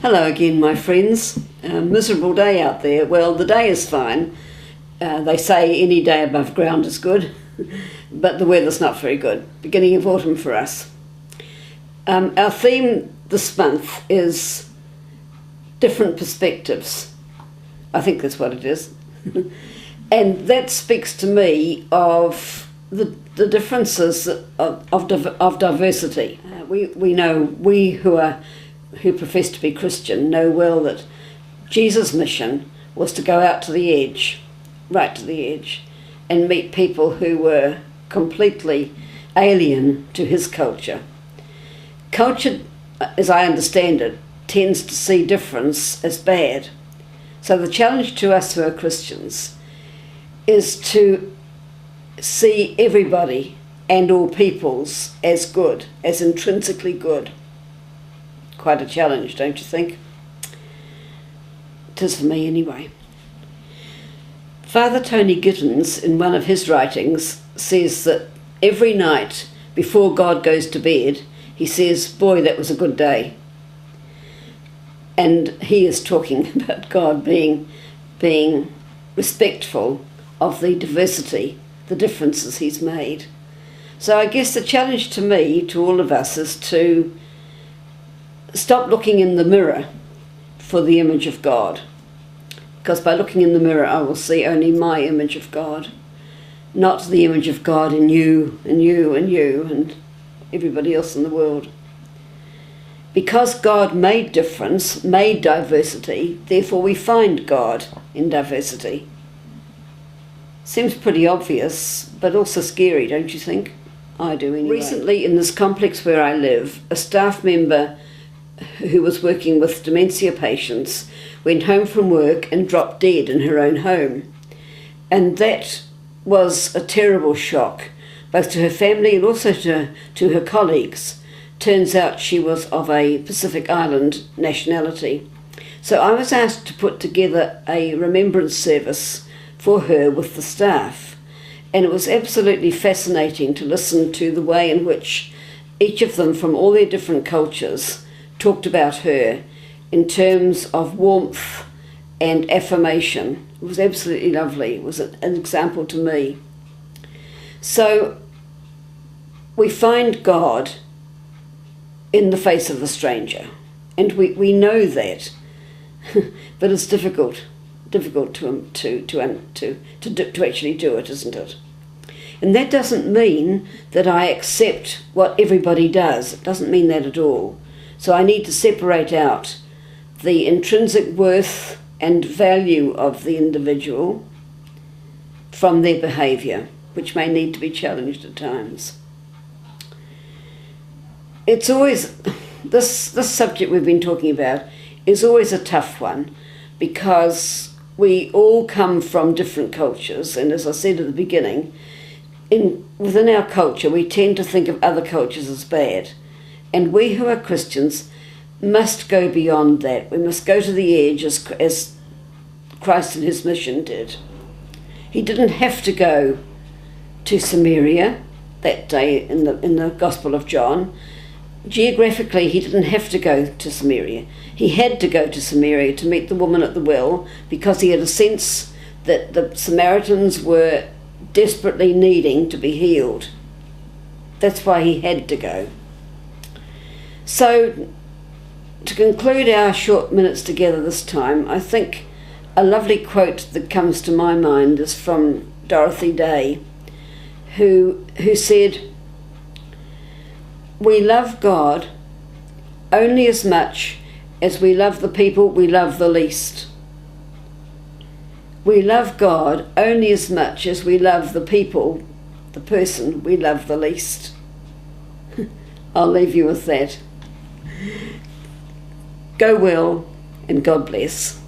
Hello again, my friends. A miserable day out there. Well, the day is fine. They say any day above ground is good, but the weather's not very good. Beginning of autumn for us. Our theme this month is different perspectives. I think that's what it is. And that speaks to me of the differences of diversity. We know, we who profess to be Christian know well that Jesus' mission was to go out to the edge, right to the edge, and meet people who were completely alien to his culture. Culture, as I understand it, tends to see difference as bad. So the challenge to us who are Christians is to see everybody and all peoples as good, as intrinsically good. Quite a challenge, don't you think? It is for me anyway. Father Tony Gittins, in one of his writings, says that every night before God goes to bed, he says, "Boy, that was a good day." And he is talking about God being respectful of the diversity, the differences he's made. So I guess the challenge to me, to all of us, is to stop looking in the mirror for the image of God. Because by looking in the mirror, I will see only my image of God, not the image of God in you and you and you and everybody else in the world. Because God made difference, made diversity, therefore we find God in diversity. Seems pretty obvious, but also scary, don't you think? I do anyway. Recently, in this complex where I live, a staff member who was working with dementia patients went home from work and dropped dead in her own home. And that was a terrible shock, both to her family and also to her colleagues. Turns out she was of a Pacific Island nationality. So I was asked to put together a remembrance service for her with the staff. And it was absolutely fascinating to listen to the way in which each of them from all their different cultures talked about her in terms of warmth and affirmation. It was absolutely lovely. It was an example to me. So we find God in the face of the stranger, and we know that, but it's difficult to actually do it, isn't it? And that doesn't mean that I accept what everybody does. It doesn't mean that at all. So I need to separate out the intrinsic worth and value of the individual from their behaviour, which may need to be challenged at times. It's always, this subject we've been talking about is always a tough one, because we all come from different cultures, and as I said at the beginning, within our culture we tend to think of other cultures as bad. And we who are Christians must go beyond that. We must go to the edge as Christ in his mission did. He didn't have to go to Samaria that day in the Gospel of John. Geographically, he didn't have to go to Samaria. He had to go to Samaria to meet the woman at the well, because he had a sense that the Samaritans were desperately needing to be healed. That's why he had to go. So, to conclude our short minutes together this time, I think a lovely quote that comes to my mind is from Dorothy Day, who said, "We love God only as much as we love the people we love the least. We love God only as much as we love the people, the person we love the least." I'll leave you with that. Go well, and God bless.